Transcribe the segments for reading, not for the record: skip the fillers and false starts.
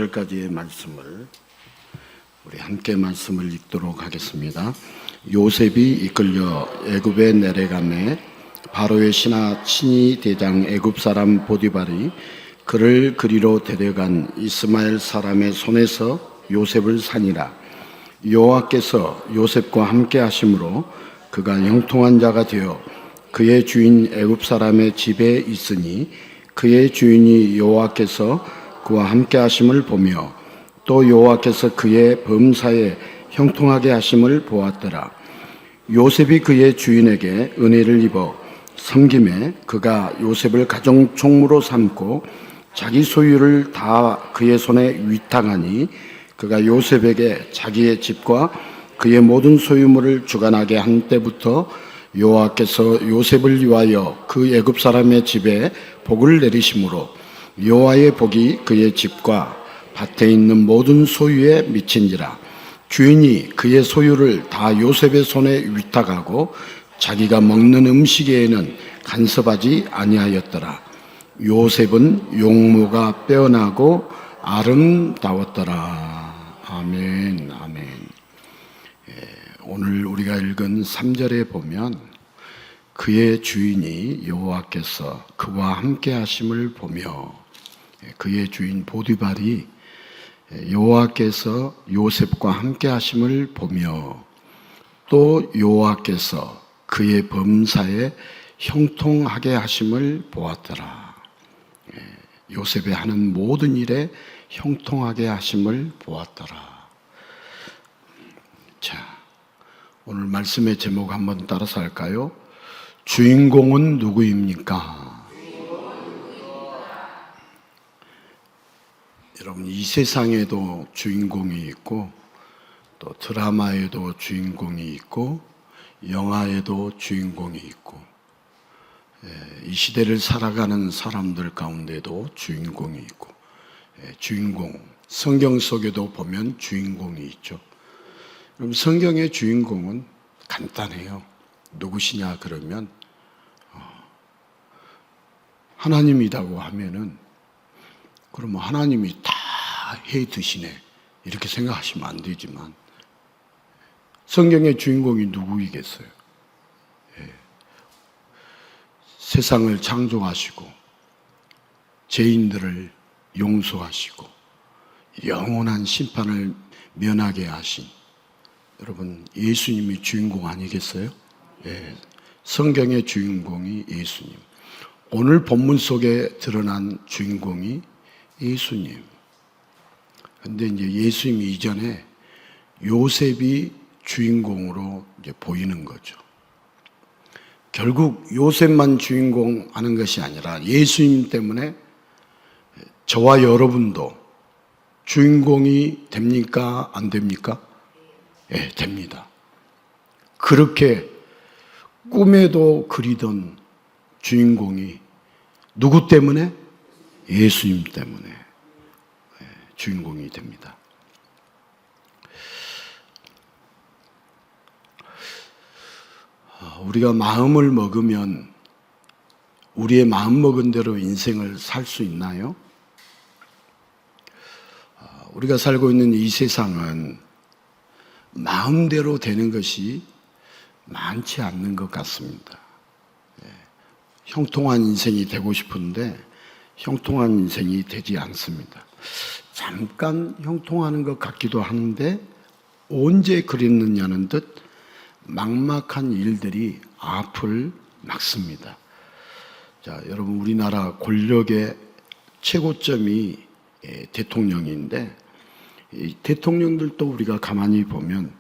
9절까지의 말씀을 우리 함께 말씀을 읽도록 하겠습니다. 요셉이 이끌려 애굽에 내려가매 바로의 신하 친위 대장 애굽 사람 보디발이 그를 그리로 데려간 이스마엘 사람의 손에서 요셉을 산이라. 여호와께서 요셉과 함께 하심으로 그가 형통한 자가 되어 그의 주인 애굽 사람의 집에 있으니 그의 주인이 여호와께서 그와 함께 하심을 보며 또 여호와께서 그의 범사에 형통하게 하심을 보았더라. 요셉이 그의 주인에게 은혜를 입어 섬김에 그가 요셉을 가정 총무로 삼고 자기 소유를 다 그의 손에 위탁하니 그가 요셉에게 자기의 집과 그의 모든 소유물을 주관하게 한 때부터 여호와께서 요셉을 위하여 그 애굽 사람의 집에 복을 내리심으로 여호와의 복이 그의 집과 밭에 있는 모든 소유에 미친지라. 주인이 그의 소유를 다 요셉의 손에 위탁하고 자기가 먹는 음식에는 간섭하지 아니하였더라. 요셉은 용모가 빼어나고 아름다웠더라. 아멘, 아멘. 오늘 우리가 읽은 3절에 보면 그의 주인이 여호와께서 그와 함께 하심을 보며, 그의 주인 보디발이 여호와께서 요셉과 함께 하심을 보며 또 여호와께서 그의 범사에 형통하게 하심을 보았더라. 요셉의 하는 모든 일에 형통하게 하심을 보았더라. 자, 오늘 말씀의 제목 한번 따라서 할까요? 주인공은 누구입니까? 여러분, 이 세상에도 주인공이 있고 또 드라마에도 주인공이 있고 영화에도 주인공이 있고 이 시대를 살아가는 사람들 가운데도 주인공이 있고, 주인공, 성경 속에도 보면 주인공이 있죠. 그럼 성경의 주인공은 간단해요. 누구시냐 그러면 하나님이라고 하면은 그러면 하나님이 다 해 드시네 이렇게 생각하시면 안 되지만 성경의 주인공이 누구이겠어요? 세상을 창조하시고 죄인들을 용서하시고 영원한 심판을 면하게 하신 여러분, 예수님이 주인공 아니겠어요? 예, 성경의 주인공이 예수님. 오늘 본문 속에 드러난 주인공이 예수님. 근데 이제 예수님 이전에 요셉이 주인공으로 이제 보이는 거죠. 결국 요셉만 주인공 하는 것이 아니라 예수님 때문에 저와 여러분도 주인공이 됩니까? 안 됩니까? 예, 됩니다. 그렇게 꿈에도 그리던 주인공이 누구 때문에? 예수님 때문에 주인공이 됩니다. 우리가 마음을 먹으면 우리의 마음 먹은 대로 인생을 살 수 있나요? 우리가 살고 있는 이 세상은 마음대로 되는 것이 많지 않는 것 같습니다. 형통한 인생이 되고 싶은데 형통한 인생이 되지 않습니다. 잠깐 형통하는 것 같기도 하는데 언제 그랬느냐는 듯 막막한 일들이 앞을 막습니다. 자, 여러분, 우리나라 권력의 최고점이 대통령인데 이 대통령들도 우리가 가만히 보면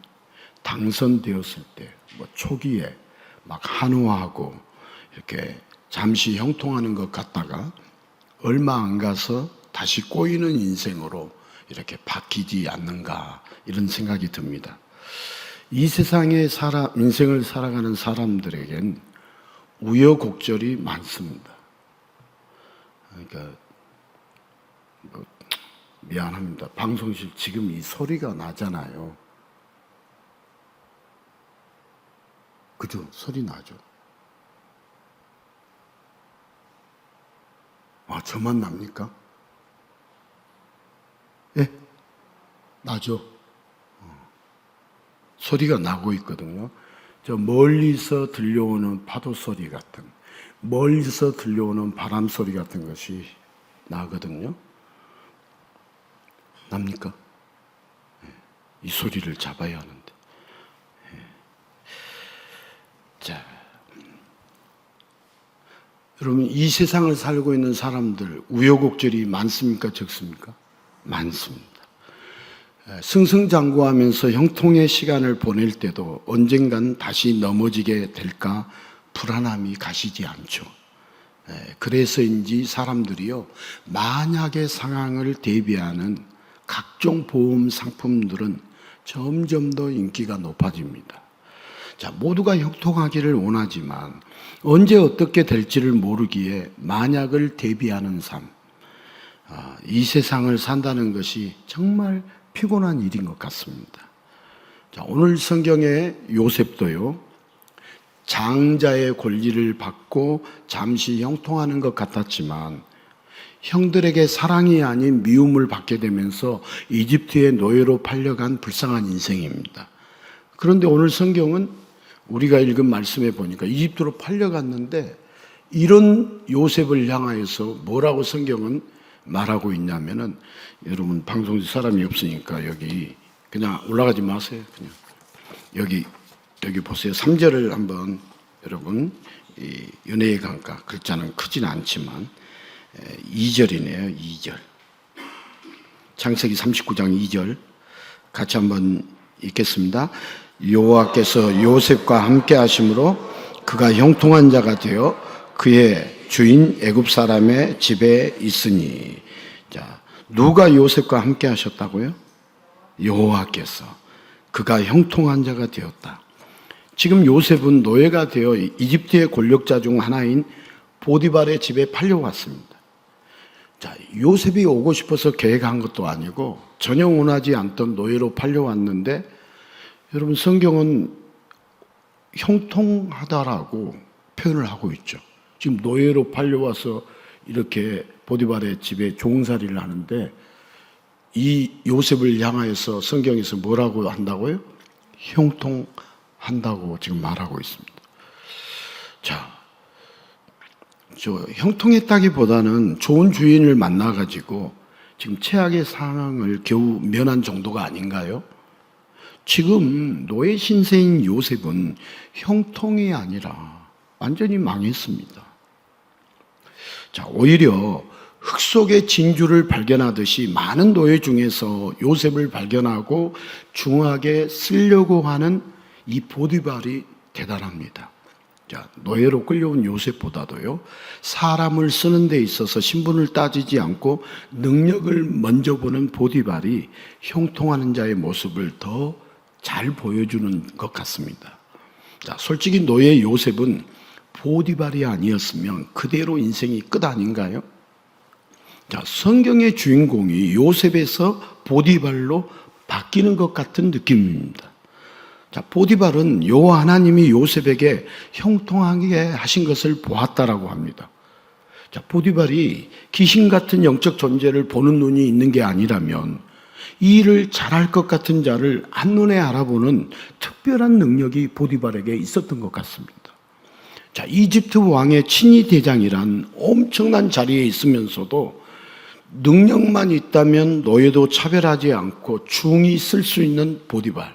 당선되었을 때 뭐 초기에 막 한우하고 이렇게 잠시 형통하는 것 같다가 얼마 안 가서 다시 꼬이는 인생으로 이렇게 바뀌지 않는가 이런 생각이 듭니다. 이 세상의 인생을 살아가는 사람들에겐 우여곡절이 많습니다. 그러니까 미안합니다. 방송실 지금 이 소리가 나잖아요. 그죠? 소리 나죠? 저만 납니까? 예. 파죠. 소리가 나고 있거든요. 저 멀리서 들려오는 파도 소리 같은, 멀리서 들려오는 바람 소리 같은 것이 나거든요. 납니까? 이 소리를 잡아야 하는데. 자, 여러분, 이 세상을 살고 있는 사람들 우여곡절이 많습니까? 적습니까? 많습니다. 승승장구하면서 형통의 시간을 보낼 때도 언젠간 다시 넘어지게 될까 불안함이 가시지 않죠. 그래서인지 사람들이요, 만약의 상황을 대비하는 각종 보험 상품들은 점점 더 인기가 높아집니다. 자, 모두가 형통하기를 원하지만 언제 어떻게 될지를 모르기에 만약을 대비하는 삶, 이 세상을 산다는 것이 정말 피곤한 일인 것 같습니다. 자, 오늘 성경의 요셉도요, 장자의 권리를 받고 잠시 형통하는 것 같았지만 형들에게 사랑이 아닌 미움을 받게 되면서 이집트의 노예로 팔려간 불쌍한 인생입니다. 그런데 오늘 성경은 우리가 읽은 말씀에 보니까 이집트로 팔려갔는데 이런 요셉을 향하여서 뭐라고 성경은 말하고 있냐면은, 여러분 방송국 사람이 없으니까 여기 그냥 올라가지 마세요. 그냥 여기 보세요. 3절을 한번 여러분, 이 연애의 강가 글자는 크지는 않지만 2절이네요. 2절. 창세기 39장 2절 같이 한번 읽겠습니다. 여호와께서 요셉과 함께 하심으로 그가 형통한 자가 되어 그의 주인 애굽 사람의 집에 있으니. 자, 누가 요셉과 함께 하셨다고요? 여호와께서. 그가 형통한 자가 되었다. 지금 요셉은 노예가 되어 이집트의 권력자 중 하나인 보디발의 집에 팔려왔습니다. 자, 요셉이 오고 싶어서 계획한 것도 아니고 전혀 원하지 않던 노예로 팔려왔는데, 여러분 성경은 형통하다라고 표현을 하고 있죠. 지금 노예로 팔려와서 이렇게 보디발의 집에 종살이를 하는데 이 요셉을 향하여서 성경에서 뭐라고 한다고요? 형통한다고 지금 말하고 있습니다. 자, 형통했다기보다는 좋은 주인을 만나가지고 지금 최악의 상황을 겨우 면한 정도가 아닌가요? 지금 노예 신세인 요셉은 형통이 아니라 완전히 망했습니다. 자, 오히려 흙 속의 진주를 발견하듯이 많은 노예 중에서 요셉을 발견하고 중하게 쓰려고 하는 이 보디발이 대단합니다. 자, 노예로 끌려온 요셉보다도요, 사람을 쓰는 데 있어서 신분을 따지지 않고 능력을 먼저 보는 보디발이 형통하는 자의 모습을 더 잘 보여주는 것 같습니다. 자, 솔직히 노예 요셉은 보디발이 아니었으면 그대로 인생이 끝 아닌가요? 자, 성경의 주인공이 요셉에서 보디발로 바뀌는 것 같은 느낌입니다. 자, 보디발은 여호와 하나님이 요셉에게 형통하게 하신 것을 보았다라고 합니다. 자, 보디발이 귀신 같은 영적 존재를 보는 눈이 있는 게 아니라면 이 일을 잘할 것 같은 자를 한눈에 알아보는 특별한 능력이 보디발에게 있었던 것 같습니다. 자, 이집트 왕의 친위 대장이란 엄청난 자리에 있으면서도 능력만 있다면 노예도 차별하지 않고 중히 쓸 수 있는 보디발,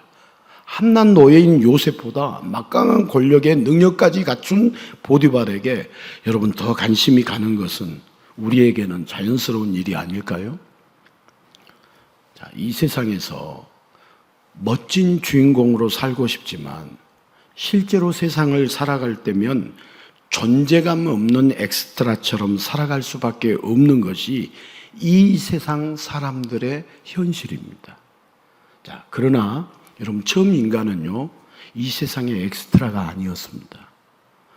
함난 노예인 요셉보다 막강한 권력의 능력까지 갖춘 보디발에게 여러분 더 관심이 가는 것은 우리에게는 자연스러운 일이 아닐까요? 자, 이 세상에서 멋진 주인공으로 살고 싶지만 실제로 세상을 살아갈 때면 존재감 없는 엑스트라처럼 살아갈 수밖에 없는 것이 이 세상 사람들의 현실입니다. 자, 그러나 여러분, 처음 인간은요, 이 세상의 엑스트라가 아니었습니다.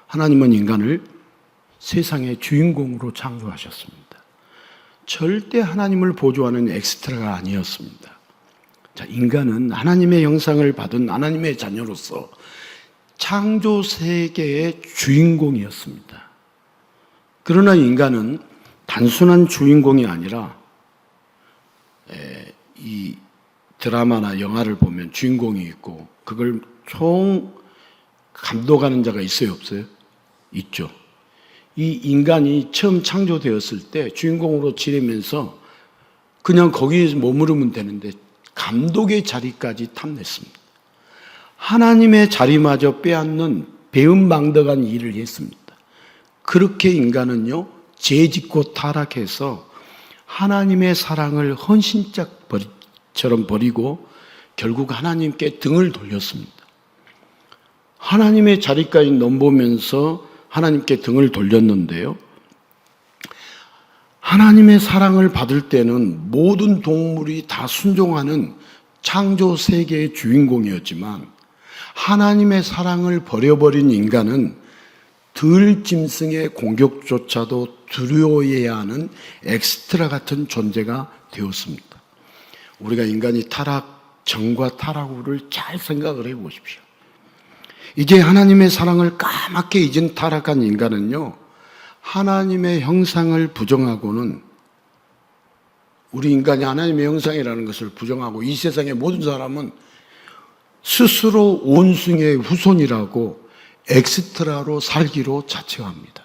하나님은 인간을 세상의 주인공으로 창조하셨습니다. 절대 하나님을 보조하는 엑스트라가 아니었습니다. 자, 인간은 하나님의 형상을 받은 하나님의 자녀로서 창조 세계의 주인공이었습니다. 그러나 인간은 단순한 주인공이 아니라 이 드라마나 영화를 보면 주인공이 있고 그걸 총 감독하는 자가 있어요, 없어요? 있죠. 이 인간이 처음 창조되었을 때 주인공으로 지내면서 그냥 거기에 머무르면 되는데 감독의 자리까지 탐냈습니다. 하나님의 자리마저 빼앗는 배은망덕한 일을 했습니다. 그렇게 인간은요, 죄짓고 타락해서 하나님의 사랑을 헌신짝처럼 버리고 결국 하나님께 등을 돌렸습니다. 하나님의 자리까지 넘보면서 하나님께 등을 돌렸는데요. 하나님의 사랑을 받을 때는 모든 동물이 다 순종하는 창조 세계의 주인공이었지만 하나님의 사랑을 버려버린 인간은 들짐승의 공격조차도 두려워해야 하는 엑스트라 같은 존재가 되었습니다. 우리가 인간이 정과 타락 후를 잘 생각을 해 보십시오. 이제 하나님의 사랑을 까맣게 잊은 타락한 인간은요, 하나님의 형상을 부정하고는, 우리 인간이 하나님의 형상이라는 것을 부정하고 이 세상의 모든 사람은 스스로 원숭이의 후손이라고 엑스트라로 살기로 자처합니다.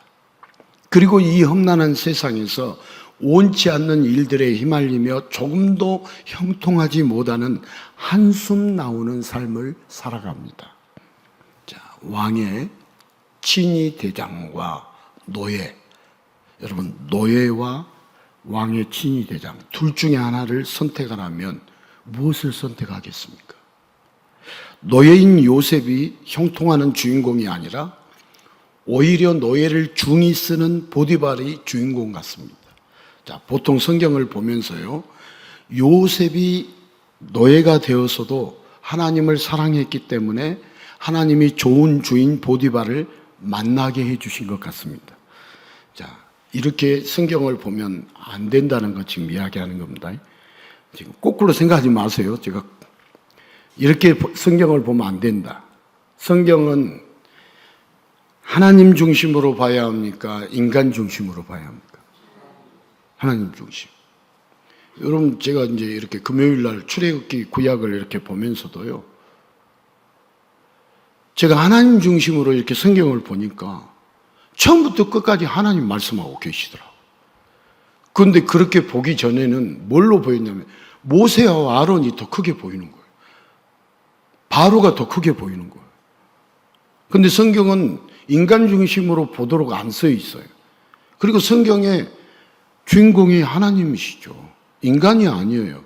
그리고 이 험난한 세상에서 원치 않는 일들에 휘말리며 조금도 형통하지 못하는 한숨 나오는 삶을 살아갑니다. 자, 왕의 친위 대장과 노예, 여러분, 노예와 왕의 친위 대장 둘 중에 하나를 선택하라면 무엇을 선택하겠습니까? 노예인 요셉이 형통하는 주인공이 아니라 오히려 노예를 중히 쓰는 보디발이 주인공 같습니다. 자, 보통 성경을 보면서요, 요셉이 노예가 되어서도 하나님을 사랑했기 때문에 하나님이 좋은 주인 보디발을 만나게 해주신 것 같습니다. 자, 이렇게 성경을 보면 안 된다는 거 지금 이야기하는 겁니다. 지금 거꾸로 생각하지 마세요. 제가 이렇게 성경을 보면 안 된다. 성경은 하나님 중심으로 봐야 합니까? 인간 중심으로 봐야 합니까? 하나님 중심. 여러분, 제가 이제 이렇게 금요일 날 출애굽기 구약을 이렇게 보면서도요, 제가 하나님 중심으로 이렇게 성경을 보니까 처음부터 끝까지 하나님 말씀하고 계시더라고요. 그런데 그렇게 보기 전에는 뭘로 보였냐면 모세와 아론이 더 크게 보이는 거예요. 바로가 더 크게 보이는 거예요. 그런데 성경은 인간 중심으로 보도록 안 써 있어요. 그리고 성경의 주인공이 하나님이시죠. 인간이 아니에요.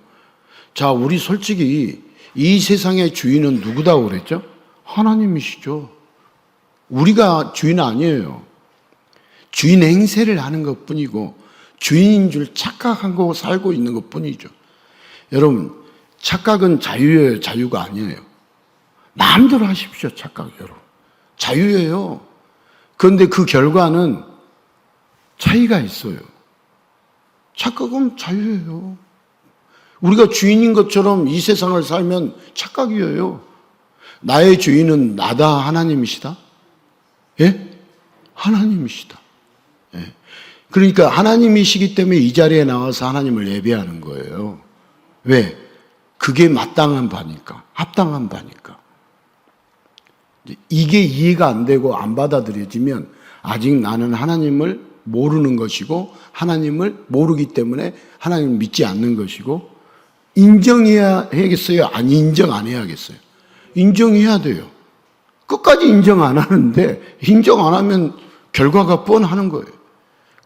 자, 우리 솔직히 이 세상의 주인은 누구다고 그랬죠? 하나님이시죠. 우리가 주인 아니에요. 주인 행세를 하는 것 뿐이고 주인인 줄 착각하고 살고 있는 것 뿐이죠. 여러분, 착각은 자유예요, 자유가 아니에요. 마음대로 하십시오, 착각, 여러분. 자유예요. 그런데 그 결과는 차이가 있어요. 착각은 자유예요. 우리가 주인인 것처럼 이 세상을 살면 착각이에요. 나의 주인은 나다, 하나님이시다? 예? 하나님이시다. 예. 그러니까 하나님이시기 때문에 이 자리에 나와서 하나님을 예배하는 거예요. 왜? 그게 마땅한 바니까, 합당한 바니까. 이게 이해가 안 되고 안 받아들여지면 아직 나는 하나님을 모르는 것이고 하나님을 모르기 때문에 하나님을 믿지 않는 것이고, 인정해야 하겠어요? 아니, 인정 안 해야겠어요? 인정해야 돼요. 끝까지 인정 안 하는데 인정 안 하면 결과가 뻔하는 거예요.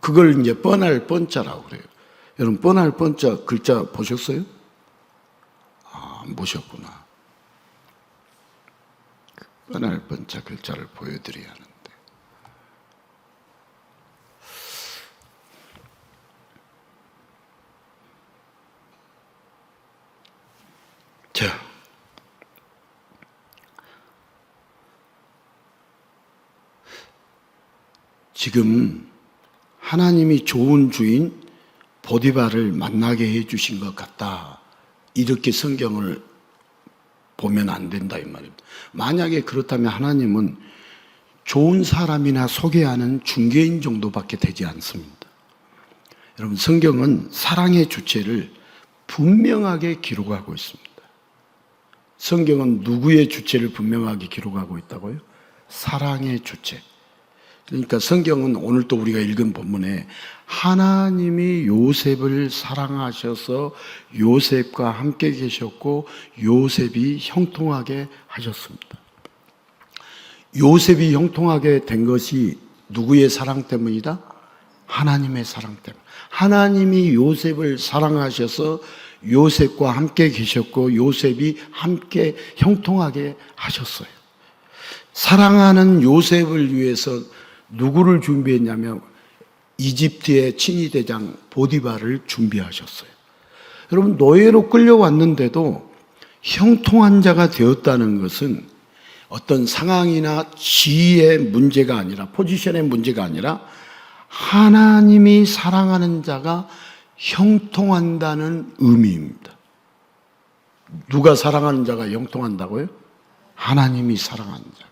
그걸 이제 뻔할 뻔자라고 그래요. 여러분, 뻔할 뻔자 글자 보셨어요? 아, 안 보셨구나. 뻔할 뻔자 글자를 보여드려야 하는데. 자, 지금 하나님이 좋은 주인 보디발을 만나게 해주신 것 같다, 이렇게 성경을 보면 안 된다 이 말입니다. 만약에 그렇다면 하나님은 좋은 사람이나 소개하는 중개인 정도밖에 되지 않습니다. 여러분, 성경은 사랑의 주체를 분명하게 기록하고 있습니다. 성경은 누구의 주체를 분명하게 기록하고 있다고요? 사랑의 주체. 그러니까 성경은 오늘 또 우리가 읽은 본문에 하나님이 요셉을 사랑하셔서 요셉과 함께 계셨고 요셉이 형통하게 하셨습니다. 요셉이 형통하게 된 것이 누구의 사랑 때문이다? 하나님의 사랑 때문. 하나님이 요셉을 사랑하셔서 요셉과 함께 계셨고 요셉이 함께 형통하게 하셨어요. 사랑하는 요셉을 위해서 누구를 준비했냐면 이집트의 친위대장 보디발을 준비하셨어요. 여러분, 노예로 끌려왔는데도 형통한 자가 되었다는 것은 어떤 상황이나 지위의 문제가 아니라, 포지션의 문제가 아니라 하나님이 사랑하는 자가 형통한다는 의미입니다. 누가 사랑하는 자가 형통한다고요? 하나님이 사랑하는 자가.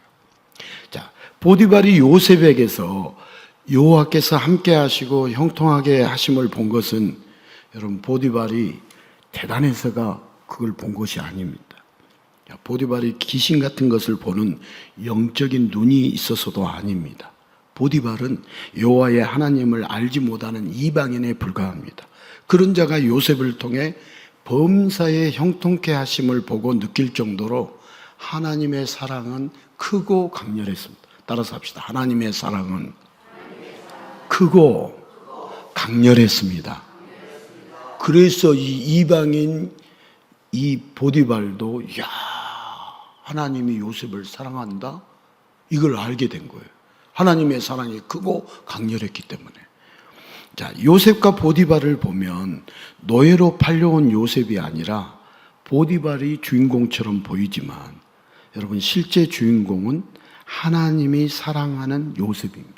자, 보디발이 요셉에게서 여호와께서 함께 하시고 형통하게 하심을 본 것은 여러분, 보디발이 대단해서가 그걸 본 것이 아닙니다. 보디발이 귀신 같은 것을 보는 영적인 눈이 있어서도 아닙니다. 보디발은 여호와의 하나님을 알지 못하는 이방인에 불과합니다. 그런 자가 요셉을 통해 범사에 형통케 하심을 보고 느낄 정도로 하나님의 사랑은 크고 강렬했습니다. 따라서 합시다. 하나님의 사랑은 크고 강렬했습니다. 그래서 이 이방인 이 보디발도 야, 하나님이 요셉을 사랑한다? 이걸 알게 된 거예요. 하나님의 사랑이 크고 강렬했기 때문에. 자, 요셉과 보디발을 보면 노예로 팔려온 요셉이 아니라 보디발이 주인공처럼 보이지만 여러분, 실제 주인공은 하나님이 사랑하는 요셉입니다.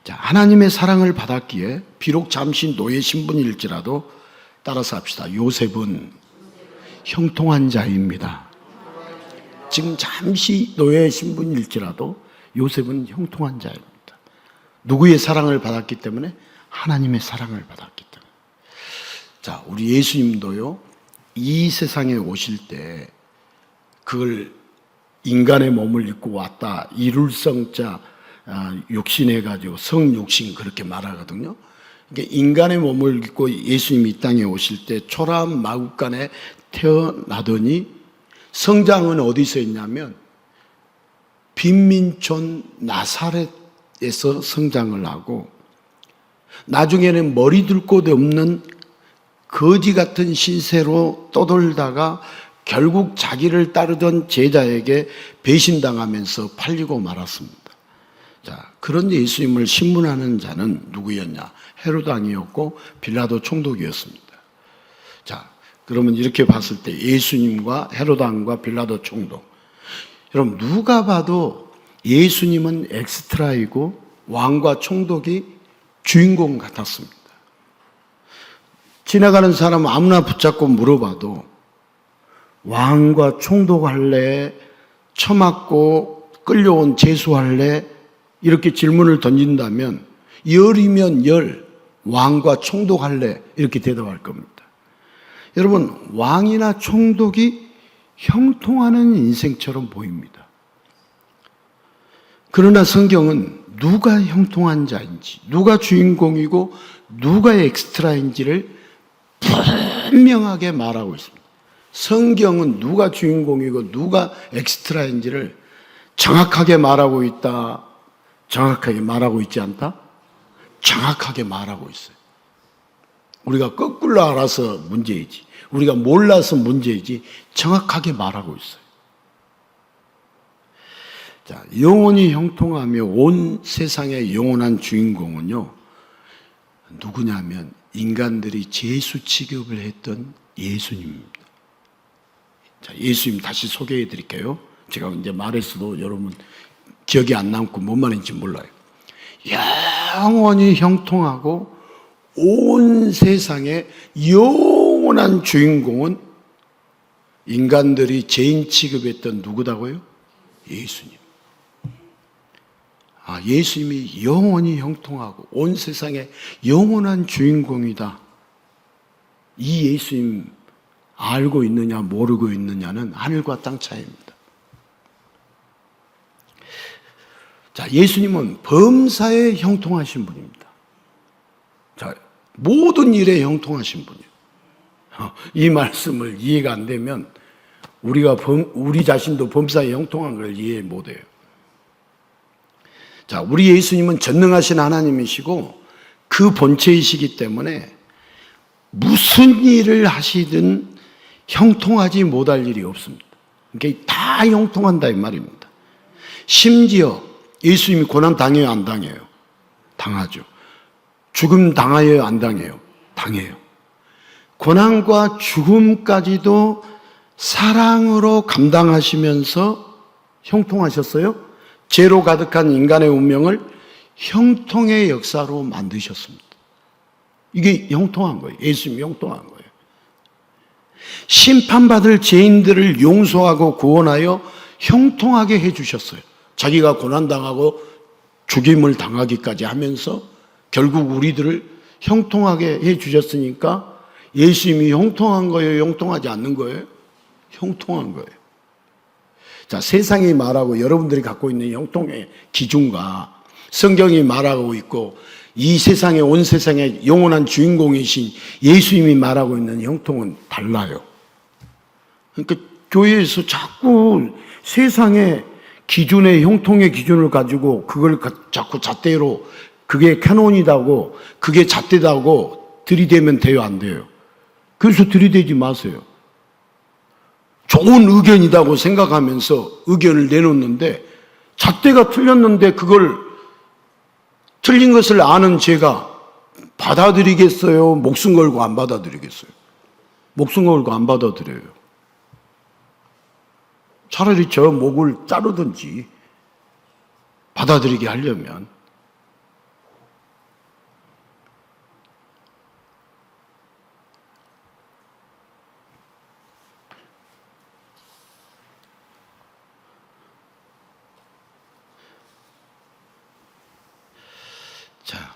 자, 하나님의 사랑을 받았기에 비록 잠시 노예 신분일지라도 따라서 합시다. 요셉은 형통한 자입니다. 지금 잠시 노예 신분일지라도 요셉은 형통한 자입니다. 누구의 사랑을 받았기 때문에? 하나님의 사랑을 받았기 때문에. 자, 우리 예수님도요, 이 세상에 오실 때 그걸 인간의 몸을 입고 왔다, 이룰성자 육신해가지고 성육신 그렇게 말하거든요. 그러니까 인간의 몸을 입고 예수님이 이 땅에 오실 때 초라한 마구간에 태어나더니 성장은 어디서 했냐면 빈민촌 나사렛에서 성장을 하고 나중에는 머리 둘 곳 없는 거지 같은 신세로 떠돌다가 결국 자기를 따르던 제자에게 배신당하면서 팔리고 말았습니다. 자, 그런 예수님을 신문하는 자는 누구였냐? 헤롯 왕이었고 빌라도 총독이었습니다. 자, 그러면 이렇게 봤을 때 예수님과 헤롯 왕과 빌라도 총독, 여러분 누가 봐도 예수님은 엑스트라이고 왕과 총독이 주인공 같았습니다. 지나가는 사람 아무나 붙잡고 물어봐도 왕과 총독 할래? 처맞고 끌려온 죄수 할래? 이렇게 질문을 던진다면 열이면 열, 왕과 총독 할래? 이렇게 대답할 겁니다. 여러분, 왕이나 총독이 형통하는 인생처럼 보입니다. 그러나 성경은 누가 형통한 자인지, 누가 주인공이고 누가 엑스트라인지를 분명하게 말하고 있습니다. 성경은 누가 주인공이고 누가 엑스트라인지를 정확하게 말하고 있다, 정확하게 말하고 있지 않다? 정확하게 말하고 있어요. 우리가 거꾸로 알아서 문제이지, 우리가 몰라서 문제이지 정확하게 말하고 있어요. 자, 영원히 형통하며 온 세상의 영원한 주인공은요, 누구냐면 인간들이 죄수 취급을 했던 예수님입니다. 자, 예수님 다시 소개해 드릴게요. 제가 이제 말했어도 여러분 기억이 안 남고 뭔 말인지 몰라요. 영원히 형통하고 온 세상의 영원한 주인공은 인간들이 죄인 취급했던 누구다고요? 예수님. 아, 예수님이 영원히 형통하고 온 세상의 영원한 주인공이다. 이 예수님 알고 있느냐 모르고 있느냐는 하늘과 땅 차이입니다. 자, 예수님은 범사에 형통하신 분입니다. 자, 모든 일에 형통하신 분이에요. 이 말씀을 이해가 안 되면 우리 자신도 범사에 형통한 걸 이해 못해요. 자, 우리 예수님은 전능하신 하나님이시고 그 본체이시기 때문에 무슨 일을 하시든 형통하지 못할 일이 없습니다. 그러니까 다 형통한다 이 말입니다. 심지어 예수님이 고난 당해요, 안 당해요? 당하죠. 죽음 당하여요, 안 당해요? 당해요. 고난과 죽음까지도 사랑으로 감당하시면서 형통하셨어요. 죄로 가득한 인간의 운명을 형통의 역사로 만드셨습니다. 이게 형통한 거예요. 예수님이 형통한 거예요. 심판받을 죄인들을 용서하고 구원하여 형통하게 해주셨어요. 자기가 고난당하고 죽임을 당하기까지 하면서 결국 우리들을 형통하게 해주셨으니까 예수님이 형통한 거예요? 형통하지 않는 거예요? 형통한 거예요. 자, 세상이 말하고 여러분들이 갖고 있는 형통의 기준과 성경이 말하고 있고 이 세상에 온 세상의 영원한 주인공이신 예수님이 말하고 있는 형통은 달라요. 그러니까 교회에서 자꾸 세상의 기준의 형통의 기준을 가지고 그걸 자꾸 잣대로 그게 캐논이다고 그게 잣대다고 들이대면 돼요, 안 돼요? 그래서 들이대지 마세요. 좋은 의견이라고 생각하면서 의견을 내놓는데 잣대가 틀렸는데 그걸 틀린 것을 아는 제가 받아들이겠어요? 목숨 걸고 안 받아들이겠어요? 목숨 걸고 안 받아들여요. 차라리 저 목을 자르든지 받아들이게 하려면. 자,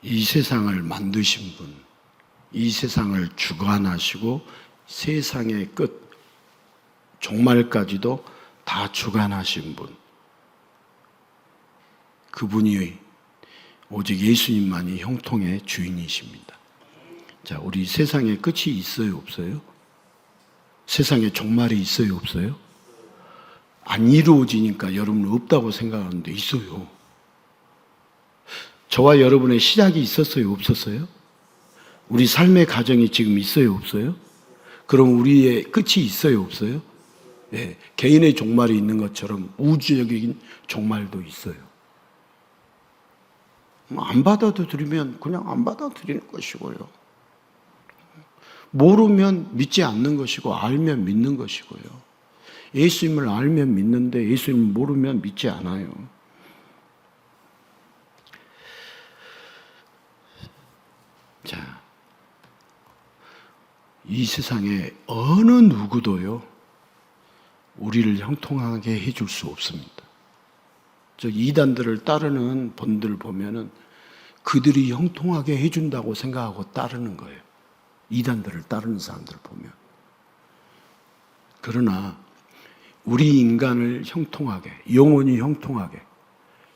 이 세상을 만드신 분, 이 세상을 주관하시고 세상의 끝, 종말까지도 다 주관하신 분, 그분이 오직 예수님만이 형통의 주인이십니다. 자, 우리 세상에 끝이 있어요, 없어요? 세상에 종말이 있어요, 없어요? 안 이루어지니까 여러분은 없다고 생각하는데 있어요. 저와 여러분의 시작이 있었어요, 없었어요? 우리 삶의 과정이 지금 있어요, 없어요? 그럼 우리의 끝이 있어요, 없어요? 네, 개인의 종말이 있는 것처럼 우주적인 종말도 있어요. 안 받아들이면 그냥 안 받아들이는 것이고요. 모르면 믿지 않는 것이고 알면 믿는 것이고요. 예수님을 알면 믿는데 예수님을 모르면 믿지 않아요. 자, 이 세상에 어느 누구도요 우리를 형통하게 해줄 수 없습니다. 저 이단들을 따르는 분들 보면은 그들이 형통하게 해준다고 생각하고 따르는 거예요. 이단들을 따르는 사람들 보면. 그러나 우리 인간을 형통하게, 영원히 형통하게,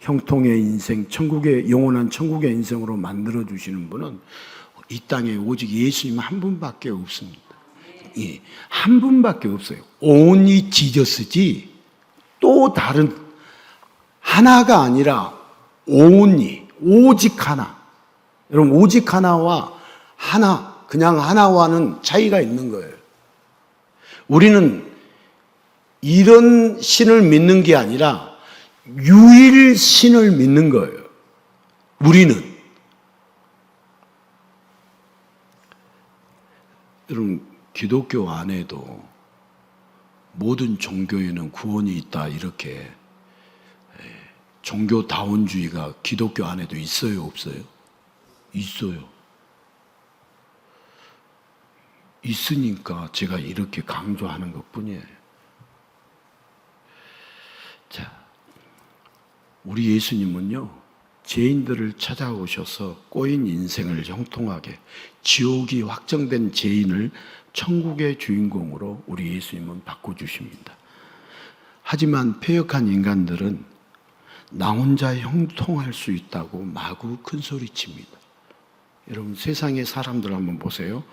형통의 인생, 천국의 영원한 천국의 인생으로 만들어 주시는 분은 이 땅에 오직 예수님 한 분밖에 없습니다. 예, 한 분밖에 없어요. only 지저스지 또 다른 하나가 아니라 only 오직 하나. 여러분 오직 하나와 하나 그냥 하나와는 차이가 있는 거예요. 우리는 이런 신을 믿는 게 아니라 유일신을 믿는 거예요. 우리는. 여러분 기독교 안에도 모든 종교에는 구원이 있다 이렇게 종교다원주의가 기독교 안에도 있어요, 없어요? 있어요. 있으니까 제가 이렇게 강조하는 것뿐이에요. 자, 우리 예수님은요 죄인들을 찾아오셔서 꼬인 인생을 형통하게, 지옥이 확정된 죄인을 천국의 주인공으로 우리 예수님은 바꿔주십니다. 하지만 패역한 인간들은 나 혼자 형통할 수 있다고 마구 큰소리칩니다. 여러분, 세상의 사람들 한번 보세요.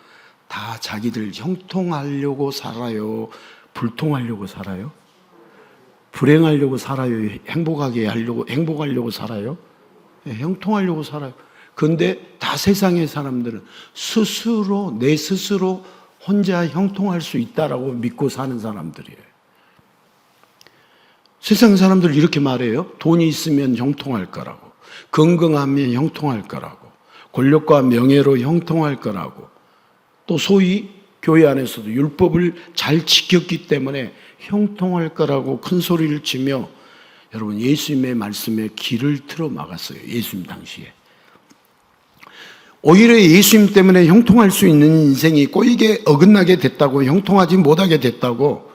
다 자기들 형통하려고 살아요? 불통하려고 살아요? 불행하려고 살아요? 행복하려고 살아요? 형통하려고 살아요. 그런데 다 세상의 사람들은 내 스스로 혼자 형통할 수 있다라고 믿고 사는 사람들이에요. 세상 사람들 이렇게 말해요. 돈이 있으면 형통할 거라고, 건강하면 형통할 거라고, 권력과 명예로 형통할 거라고, 또 소위 교회 안에서도 율법을 잘 지켰기 때문에 형통할 거라고 큰 소리를 치며 여러분, 예수님의 말씀에 길을 틀어 막았어요. 예수님 당시에. 오히려 예수님 때문에 형통할 수 있는 인생이 꼬이게 어긋나게 됐다고, 형통하지 못하게 됐다고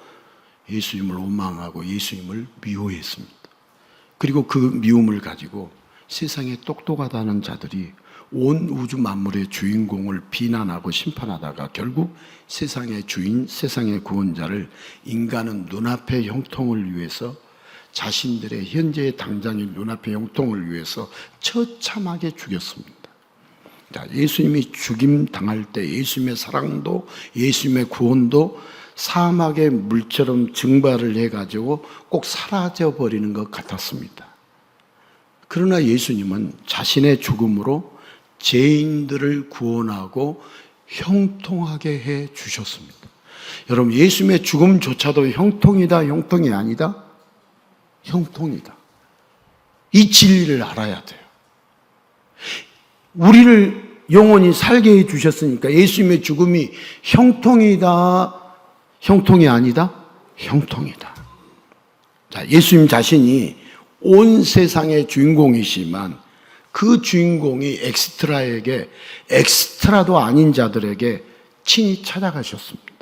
예수님을 원망하고 예수님을 미워했습니다. 그리고 그 미움을 가지고 세상에 똑똑하다는 자들이 온 우주 만물의 주인공을 비난하고 심판하다가 결국 세상의 주인, 세상의 구원자를 인간은 눈앞의 형통을 위해서, 자신들의 현재의 당장의 눈앞의 형통을 위해서 처참하게 죽였습니다. 자, 예수님이 죽임 당할 때 예수님의 사랑도, 예수님의 구원도 사막의 물처럼 증발을 해가지고 꼭 사라져버리는 것 같았습니다. 그러나 예수님은 자신의 죽음으로 죄인들을 구원하고 형통하게 해 주셨습니다. 여러분, 예수님의 죽음조차도 형통이다, 형통이 아니다? 형통이다. 이 진리를 알아야 돼요. 우리를 영원히 살게 해 주셨으니까 예수님의 죽음이 형통이다, 형통이 아니다? 형통이다. 자, 예수님 자신이 온 세상의 주인공이시지만 그 주인공이 엑스트라도 아닌 자들에게 친히 찾아가셨습니다.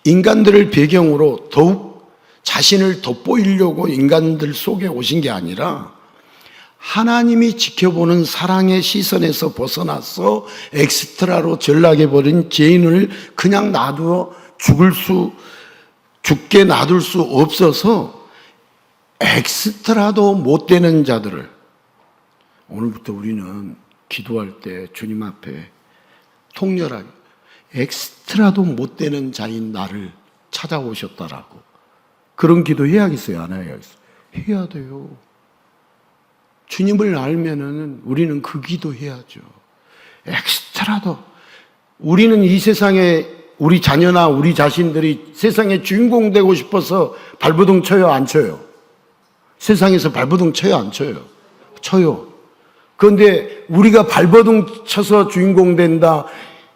인간들을 배경으로 더욱 자신을 돋보이려고 인간들 속에 오신 게 아니라 하나님이 지켜보는 사랑의 시선에서 벗어나서 엑스트라로 전락해버린 죄인을 그냥 죽게 놔둘 수 없어서 엑스트라도 못 되는 자들을, 오늘부터 우리는 기도할 때 주님 앞에 통렬하게 엑스트라도 못 되는 자인 나를 찾아오셨다라고, 그런 기도 해야겠어요, 안 해야겠어요? 해야 돼요. 주님을 알면은 우리는 그 기도 해야죠. 엑스트라도. 우리는 이 세상에 우리 자녀나 우리 자신들이 세상의 주인공 되고 싶어서 발버둥 쳐요, 안 쳐요? 세상에서 발버둥 쳐요, 안 쳐요? 쳐요. 그런데 우리가 발버둥 쳐서 주인공 된다.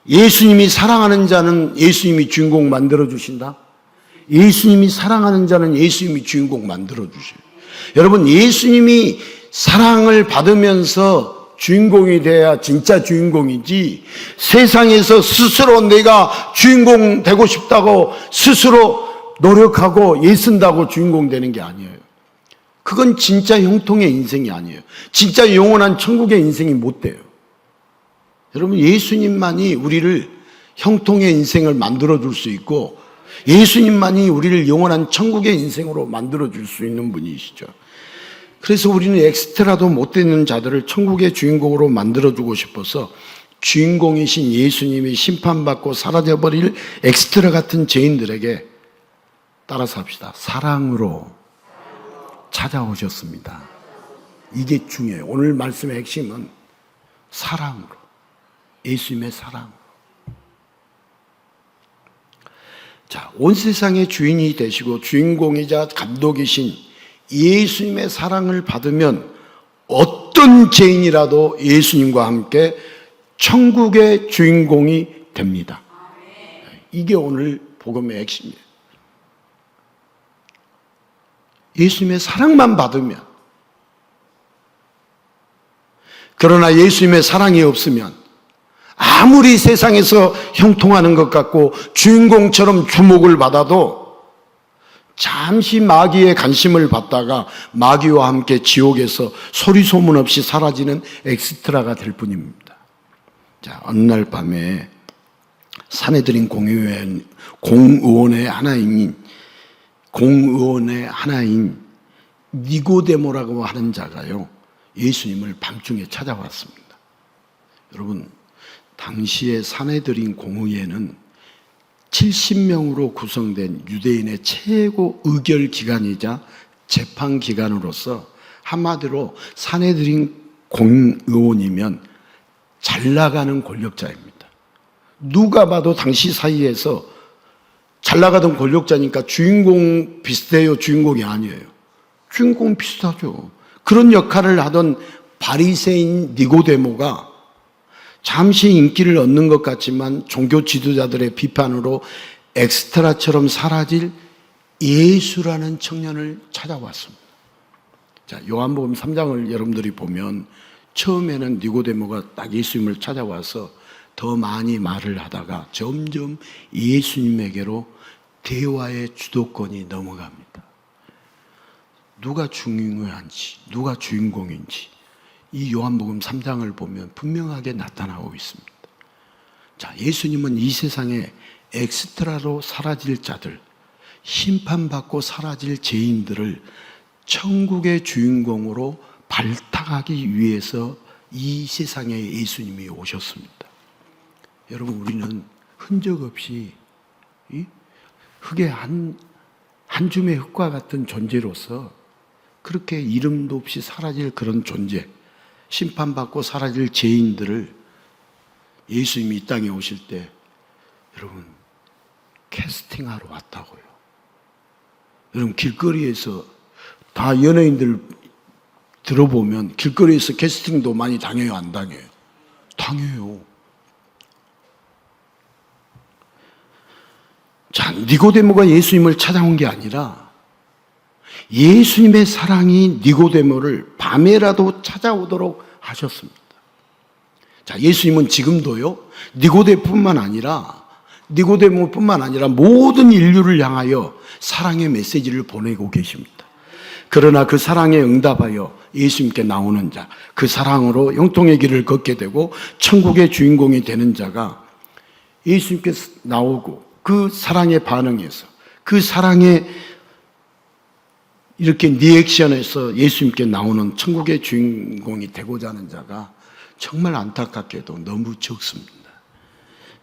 예수님이 사랑하는 자는 예수님이 주인공 만들어주신다. 예수님이 사랑하는 자는 예수님이 주인공 만들어주셔요. 여러분, 예수님이 사랑을 받으면서 주인공이 돼야 진짜 주인공이지, 세상에서 스스로 내가 주인공 되고 싶다고 스스로 노력하고 애쓴다고 주인공 되는 게 아니에요. 그건 진짜 형통의 인생이 아니에요. 진짜 영원한 천국의 인생이 못 돼요. 여러분, 예수님만이 우리를 형통의 인생을 만들어줄 수 있고, 예수님만이 우리를 영원한 천국의 인생으로 만들어줄 수 있는 분이시죠. 그래서 우리는 엑스트라도 못 되는 자들을 천국의 주인공으로 만들어주고 싶어서 주인공이신 예수님이 심판받고 사라져버릴 엑스트라 같은 죄인들에게 따라서 합시다. 사랑으로 찾아오셨습니다. 이게 중요해요. 오늘 말씀의 핵심은 사랑으로, 예수님의 사랑으로. 자, 온 세상의 주인이 되시고 주인공이자 감독이신 예수님의 사랑을 받으면 어떤 죄인이라도 예수님과 함께 천국의 주인공이 됩니다. 이게 오늘 복음의 핵심이에요. 예수님의 사랑만 받으면. 그러나 예수님의 사랑이 없으면 아무리 세상에서 형통하는 것 같고 주인공처럼 주목을 받아도 잠시 마귀의 관심을 받다가 마귀와 함께 지옥에서 소리 소문 없이 사라지는 엑스트라가 될 뿐입니다. 자, 어느 날 밤에 사내들인 공의원의 하나인 니고데모라고 하는 자가요, 예수님을 밤중에 찾아왔습니다. 여러분, 당시의 사내들인 공의회는 70명으로 구성된 유대인의 최고 의결기관이자 재판기관으로서 한마디로 사내들인 공의원이면 잘 나가는 권력자입니다. 누가 봐도 당시 사이에서 잘 나가던 권력자니까 주인공 비슷해요? 주인공이 아니에요? 주인공 비슷하죠. 그런 역할을 하던 바리새인 니고데모가 잠시 인기를 얻는 것 같지만 종교 지도자들의 비판으로 엑스트라처럼 사라질 예수라는 청년을 찾아왔습니다. 자, 요한복음 3장을 여러분들이 보면 처음에는 니고데모가 딱 예수님을 찾아와서 더 많이 말을 하다가 점점 예수님에게로 대화의 주도권이 넘어갑니다. 누가 중요한지, 누가 주인공인지 이 요한복음 3장을 보면 분명하게 나타나고 있습니다. 자, 예수님은 이 세상에 엑스트라로 사라질 자들, 심판받고 사라질 죄인들을 천국의 주인공으로 발탁하기 위해서 이 세상에 예수님이 오셨습니다. 여러분, 우리는 흔적 없이 흙의 한 줌의 흙과 같은 존재로서 그렇게 이름도 없이 사라질 그런 존재, 심판받고 사라질 죄인들을 예수님이 이 땅에 오실 때 여러분 캐스팅하러 왔다고요. 여러분, 길거리에서 다 연예인들 들어보면 길거리에서 캐스팅도 많이 당해요, 안 당해요? 당해요. 자, 니고데모가 예수님을 찾아온 게 아니라 예수님의 사랑이 니고데모를 밤에라도 찾아오도록 하셨습니다. 자, 예수님은 지금도요, 니고데모뿐만 아니라 모든 인류를 향하여 사랑의 메시지를 보내고 계십니다. 그러나 그 사랑에 응답하여 예수님께 나오는 자, 그 사랑으로 형통의 길을 걷게 되고 천국의 주인공이 되는 자가 예수님께 나오고 그 사랑에 반응해서 그 사랑에 이렇게 리액션에서 예수님께 나오는 천국의 주인공이 되고자 하는 자가 정말 안타깝게도 너무 적습니다.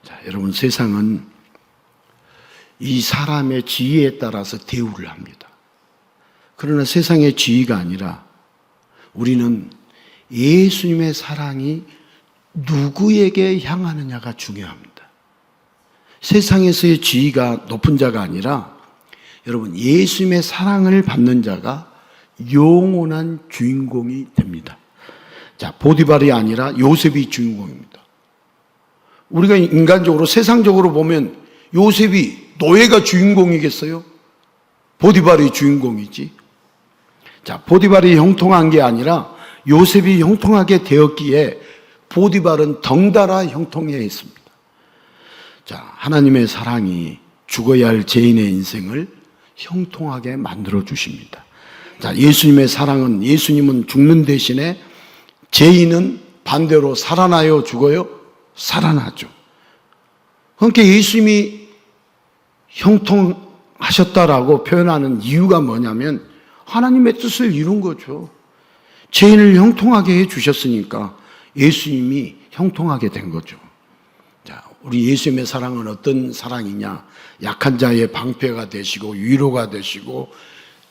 자, 여러분, 세상은 이 사람의 지위에 따라서 대우를 합니다. 그러나 세상의 지위가 아니라 우리는 예수님의 사랑이 누구에게 향하느냐가 중요합니다. 세상에서의 지위가 높은 자가 아니라 여러분, 예수님의 사랑을 받는 자가 영원한 주인공이 됩니다. 자, 보디발이 아니라 요셉이 주인공입니다. 우리가 인간적으로, 세상적으로 보면 요셉이, 노예가 주인공이겠어요? 보디발이 주인공이지. 자, 보디발이 형통한 게 아니라 요셉이 형통하게 되었기에 보디발은 덩달아 형통해야 했습니다. 자, 하나님의 사랑이 죽어야 할 죄인의 인생을 형통하게 만들어 주십니다. 자, 예수님의 사랑은, 예수님은 죽는 대신에 죄인은 반대로 살아나요, 죽어요? 살아나죠. 그러니까 예수님이 형통하셨다라고 표현하는 이유가 뭐냐면 하나님의 뜻을 이룬 거죠. 죄인을 형통하게 해 주셨으니까 예수님이 형통하게 된 거죠. 자, 우리 예수님의 사랑은 어떤 사랑이냐? 약한 자의 방패가 되시고 위로가 되시고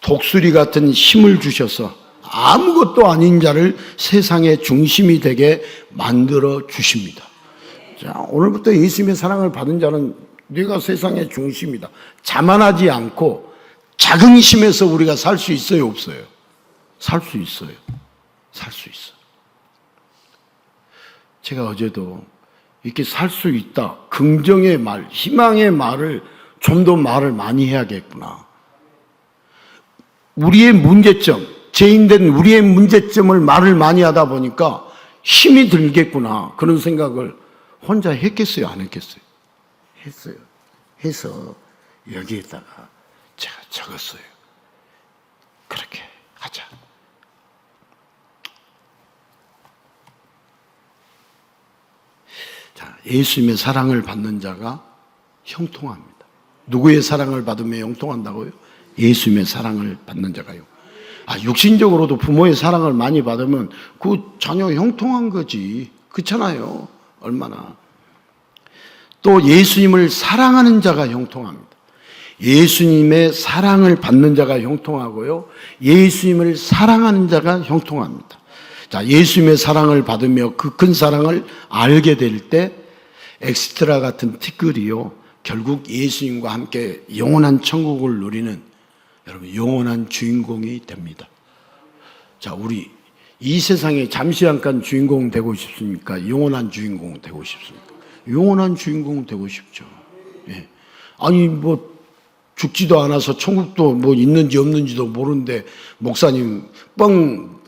독수리 같은 힘을 주셔서 아무것도 아닌 자를 세상의 중심이 되게 만들어 주십니다. 자, 오늘부터 예수님의 사랑을 받은 자는 네가 세상의 중심이다. 자만하지 않고 자긍심에서 우리가 살 수 있어요, 없어요? 살 수 있어요. 살 수 있어. 제가 어제도 이렇게 살 수 있다, 긍정의 말, 희망의 말을 좀 더 말을 많이 해야겠구나. 우리의 문제점, 죄인된 우리의 문제점을 말을 많이 하다 보니까 힘이 들겠구나, 그런 생각을 혼자 했겠어요, 안 했겠어요? 했어요. 해서 여기에다가 제가 적었어요. 그렇게 하자. 자, 예수님의 사랑을 받는 자가 형통합니다. 누구의 사랑을 받으며 형통한다고요? 예수님의 사랑을 받는 자가요. 육신적으로도 부모의 사랑을 많이 받으면 그 자녀 형통한 거지. 그렇잖아요. 얼마나. 또 예수님을 사랑하는 자가 형통합니다. 예수님의 사랑을 받는 자가 형통하고요. 예수님을 사랑하는 자가 형통합니다. 자, 예수님의 사랑을 받으며 그 큰 사랑을 알게 될 때 엑스트라 같은 티끌이요, 결국 예수님과 함께 영원한 천국을 누리는, 여러분, 영원한 주인공이 됩니다. 자, 우리 이 세상에 잠시 잠깐 주인공 되고 싶습니까? 영원한 주인공 되고 싶습니까? 영원한 주인공 되고 싶죠. 예. 아니, 죽지도 않아서 천국도 있는지 없는지도 모르는데 목사님 뻥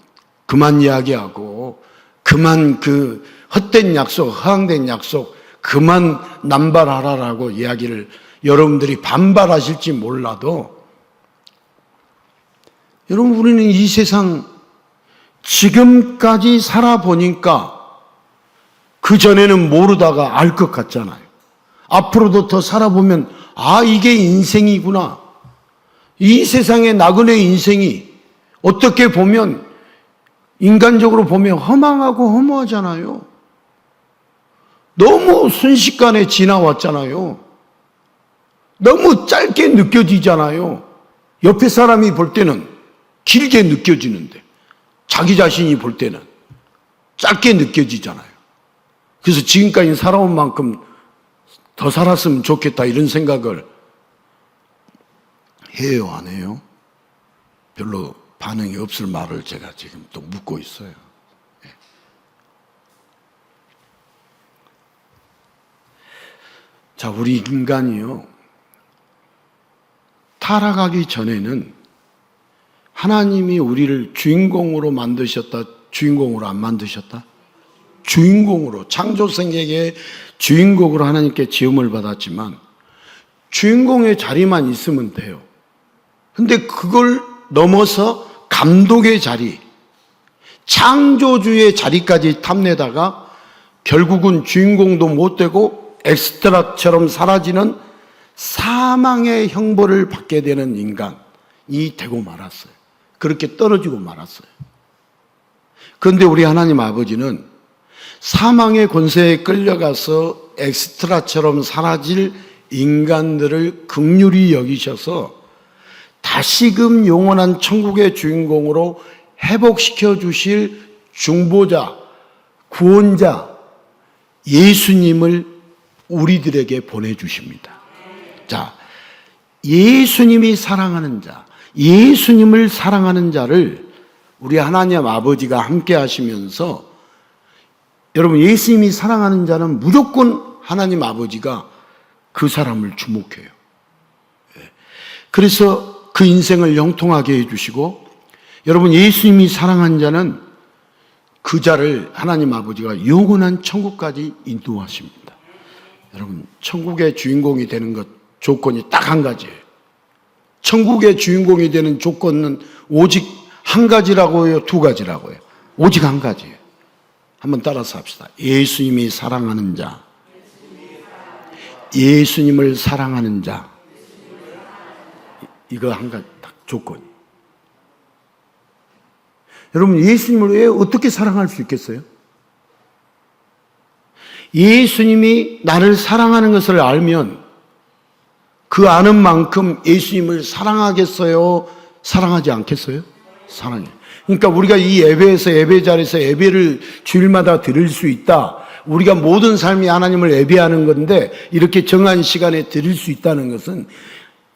그만 이야기하고, 그만 그 헛된 약속, 허황된 약속 그만 남발하라라고 이야기를 여러분들이 반발하실지 몰라도, 여러분, 우리는 이 세상 지금까지 살아보니까 그전에는 모르다가 알 것 같잖아요. 앞으로도 더 살아보면 이게 인생이구나. 이 세상의 나그네 인생이 어떻게 보면, 인간적으로 보면 허망하고 허무하잖아요. 너무 순식간에 지나왔잖아요. 너무 짧게 느껴지잖아요. 옆에 사람이 볼 때는 길게 느껴지는데 자기 자신이 볼 때는 짧게 느껴지잖아요. 그래서 지금까지 살아온 만큼 더 살았으면 좋겠다, 이런 생각을 해요, 안 해요? 별로 반응이 없을 말을 제가 지금 또 묻고 있어요. 자, 우리 인간이요, 타락하기 전에는 하나님이 우리를 주인공으로 만드셨다, 주인공으로 안 만드셨다? 주인공으로, 창조세계의 주인공으로 하나님께 지음을 받았지만 주인공의 자리만 있으면 돼요. 근데 그걸 넘어서 감독의 자리, 창조주의 자리까지 탐내다가 결국은 주인공도 못 되고 엑스트라처럼 사라지는 사망의 형벌을 받게 되는 인간이 되고 말았어요. 그렇게 떨어지고 말았어요. 그런데 우리 하나님 아버지는 사망의 권세에 끌려가서 엑스트라처럼 사라질 인간들을 긍휼히 여기셔서 다시금 영원한 천국의 주인공으로 회복시켜 주실 중보자, 구원자 예수님을 우리들에게 보내주십니다. 자, 예수님이 사랑하는 자, 예수님을 사랑하는 자를 우리 하나님 아버지가 함께 하시면서, 여러분, 예수님이 사랑하는 자는 무조건 하나님 아버지가 그 사람을 주목해요. 그래서 그 인생을 형통하게 해주시고, 여러분, 예수님이 사랑한 자는 그 자를 하나님 아버지가 영원한 천국까지 인도하십니다. 여러분, 천국의 주인공이 되는 것 조건이 딱 한 가지예요. 천국의 주인공이 되는 조건은 오직 한 가지라고 해요, 두 가지라고 해요? 오직 한 가지예요. 한번 따라서 합시다. 예수님이 사랑하는 자, 예수님을 사랑하는 자, 이거 한 가지 딱 조건. 여러분, 예수님을 왜 어떻게 사랑할 수 있겠어요? 예수님이 나를 사랑하는 것을 알면 그 아는 만큼 예수님을 사랑하겠어요? 사랑하지 않겠어요? 사랑해요. 그러니까 우리가 이 예배에서, 예배 자리에서 예배를 주일마다 드릴 수 있다. 우리가 모든 삶이 하나님을 예배하는 건데 이렇게 정한 시간에 드릴 수 있다는 것은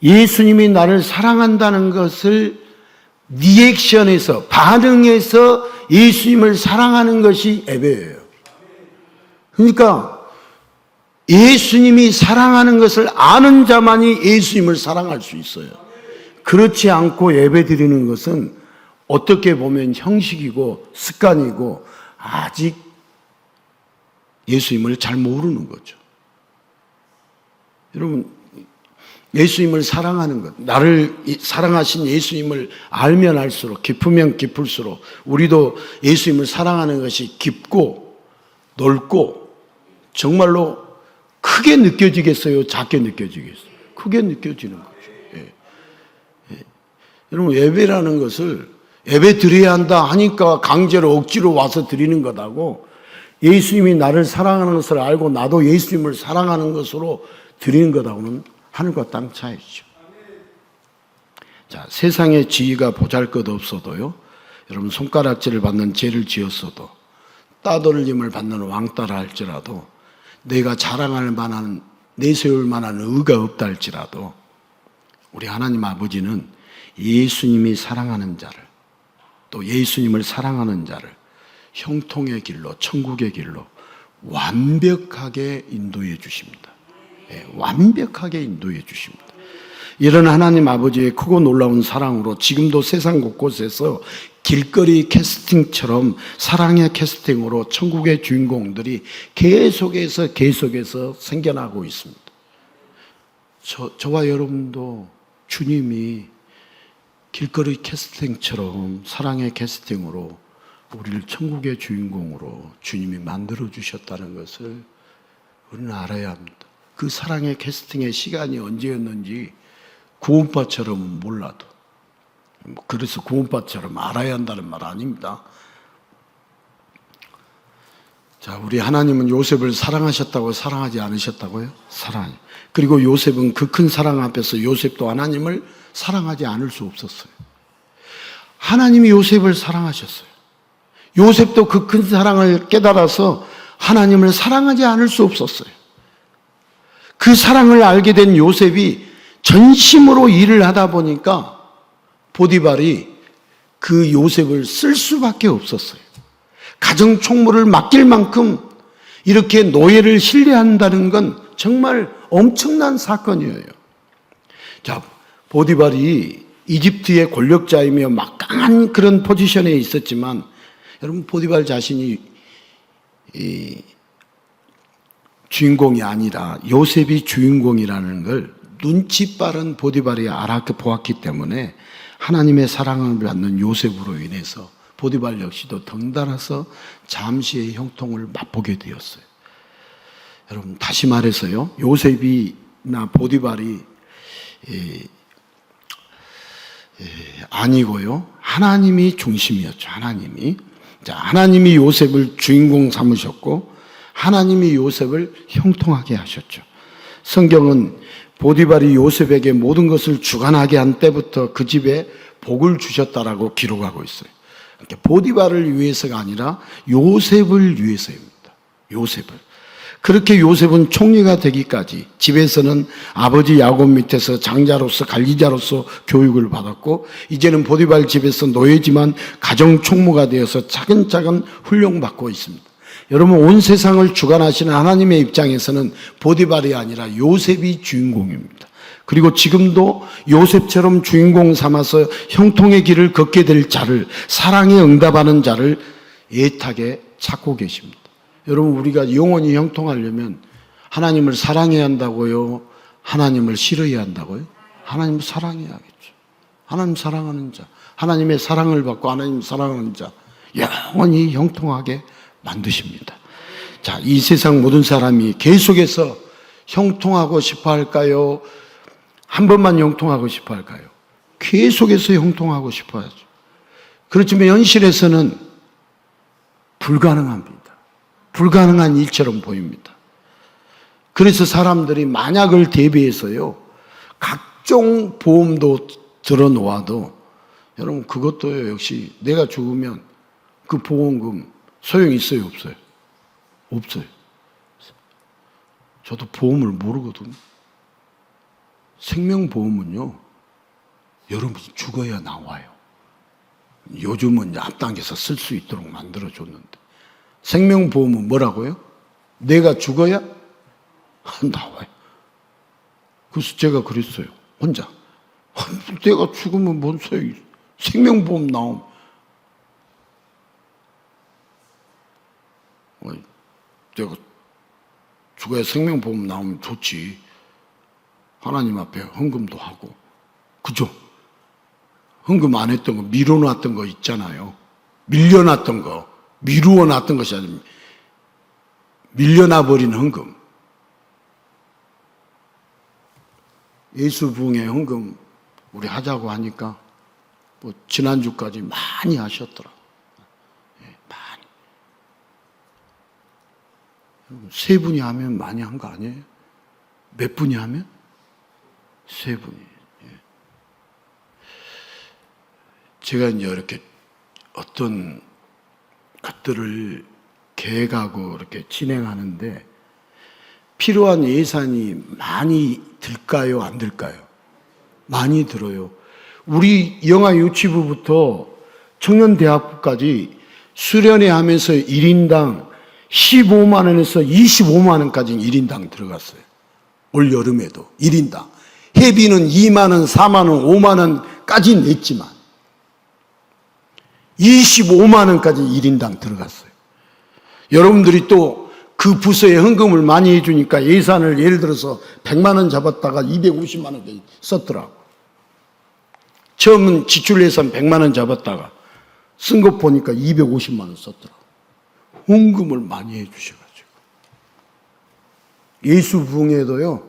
예수님이 나를 사랑한다는 것을 리액션에서, 반응해서 예수님을 사랑하는 것이 예배예요. 그러니까 예수님이 사랑하는 것을 아는 자만이 예수님을 사랑할 수 있어요. 그렇지 않고 예배 드리는 것은 어떻게 보면 형식이고 습관이고 아직 예수님을 잘 모르는 거죠. 여러분, 예수님을 사랑하는 것, 나를 사랑하신 예수님을 알면 알수록, 깊으면 깊을수록 우리도 예수님을 사랑하는 것이 깊고 넓고 정말로 크게 느껴지겠어요? 작게 느껴지겠어요? 크게 느껴지는 거죠. 예. 예. 여러분, 예배라는 것을 예배 드려야 한다 하니까 강제로 억지로 와서 드리는 것하고 예수님이 나를 사랑하는 것을 알고 나도 예수님을 사랑하는 것으로 드리는 것하고는 하늘과 땅 차이죠. 자, 세상의 지위가 보잘것없어도요, 여러분 손가락질을 받는 죄를 지었어도 따돌림을 받는 왕따라 할지라도 내가 자랑할 만한 내세울 만한 의가 없다 할지라도 우리 하나님 아버지는 예수님이 사랑하는 자를 또 예수님을 사랑하는 자를 형통의 길로 천국의 길로 완벽하게 인도해 주십니다. 예, 완벽하게 인도해 주십니다. 이런 하나님 아버지의 크고 놀라운 사랑으로 지금도 세상 곳곳에서 길거리 캐스팅처럼 사랑의 캐스팅으로 천국의 주인공들이 계속해서 생겨나고 있습니다. 저와 여러분도 주님이 길거리 캐스팅처럼 사랑의 캐스팅으로 우리를 천국의 주인공으로 주님이 만들어 주셨다는 것을 우리는 알아야 합니다. 그 사랑의 캐스팅의 시간이 언제였는지 구원파처럼 몰라도, 그래서 구원파처럼 알아야 한다는 말 아닙니다. 자, 우리 하나님은 요셉을 사랑하셨다고 사랑하지 않으셨다고요? 사랑. 그리고 요셉은 그 큰 사랑 앞에서 요셉도 하나님을 사랑하지 않을 수 없었어요. 하나님이 요셉을 사랑하셨어요. 요셉도 그 큰 사랑을 깨달아서 하나님을 사랑하지 않을 수 없었어요. 그 사랑을 알게 된 요셉이 전심으로 일을 하다 보니까 보디발이 그 요셉을 쓸 수밖에 없었어요. 가정 총무를 맡길 만큼 이렇게 노예를 신뢰한다는 건 정말 엄청난 사건이에요. 자, 보디발이 이집트의 권력자이며 막강한 그런 포지션에 있었지만 여러분, 보디발 자신이 주인공이 아니라 요셉이 주인공이라는 걸 눈치 빠른 보디발이 알아보았기 때문에 하나님의 사랑을 받는 요셉으로 인해서 보디발 역시도 덩달아서 잠시의 형통을 맛보게 되었어요. 여러분, 다시 말해서요, 요셉이나 보디발이 아니고요, 하나님이 중심이었죠. 하나님이 요셉을 주인공 삼으셨고 하나님이 요셉을 형통하게 하셨죠. 성경은 보디발이 요셉에게 모든 것을 주관하게 한 때부터 그 집에 복을 주셨다라고 기록하고 있어요. 그러니까 보디발을 위해서가 아니라 요셉을 위해서입니다. 요셉을. 그렇게 요셉은 총리가 되기까지 집에서는 아버지 야곱 밑에서 장자로서 관리자로서 교육을 받았고 이제는 보디발 집에서 노예지만 가정 총무가 되어서 차근차근 훈련받고 있습니다. 여러분, 온 세상을 주관하시는 하나님의 입장에서는 보디발이 아니라 요셉이 주인공입니다. 그리고 지금도 요셉처럼 주인공 삼아서 형통의 길을 걷게 될 자를, 사랑에 응답하는 자를 애타게 찾고 계십니다. 여러분, 우리가 영원히 형통하려면 하나님을 사랑해야 한다고요? 하나님을 싫어해야 한다고요? 하나님을 사랑해야겠죠. 하나님 사랑하는 자, 하나님의 사랑을 받고 하나님 사랑하는 자, 영원히 형통하게 만드십니다. 자, 이 세상 모든 사람이 계속해서 형통하고 싶어 할까요? 한 번만 형통하고 싶어 할까요? 계속해서 형통하고 싶어 하죠. 그렇지만 현실에서는 불가능합니다. 불가능한 일처럼 보입니다. 그래서 사람들이 만약을 대비해서요, 각종 보험도 들어놓아도 여러분, 그것도 역시 내가 죽으면 그 보험금 소용이 있어요, 없어요? 없어요. 저도 보험을 모르거든요. 생명보험은요, 여러분이 죽어야 나와요. 요즘은 앞당겨서 쓸 수 있도록 만들어줬는데, 생명보험은 뭐라고요? 내가 죽어야 나와요. 그래서 제가 그랬어요, 혼자. 내가 죽으면 뭔 소용이 있어. 생명보험 나오면. 내가 죽어야 생명보험 나오면 좋지. 하나님 앞에 헌금도 하고. 그죠? 헌금 안 했던 거, 미뤄놨던 거 있잖아요. 밀려났던 거, 미루어놨던 것이 아니라 밀려나버린 헌금. 예수 부흥회 헌금 우리 하자고 하니까 뭐 지난주까지 많이 하셨더라. 많이. 세 분이 하면 많이 한 거 아니에요? 몇 분이 하면? 세 분이. 제가 이제 이렇게 어떤 것들을 계획하고 이렇게 진행하는데 필요한 예산이 많이 들까요? 안 들까요? 많이 들어요. 우리 영아 유치부부터 청년대학부까지 수련회 하면서 1인당 15만 원에서 25만 원까지 1인당 들어갔어요. 올 여름에도 1인당. 회비는 2만 원, 4만 원, 5만 원까지 냈지만 25만 원까지 1인당 들어갔어요. 여러분들이 또 그 부서에 헌금을 많이 해주니까 예산을 예를 들어서 100만 원 잡았다가 250만 원 썼더라고. 처음은 지출 예산 100만 원 잡았다가 쓴 거 보니까 250만 원 썼더라고. 헌금을 많이 해주셔가지고. 예수 부흥회도요,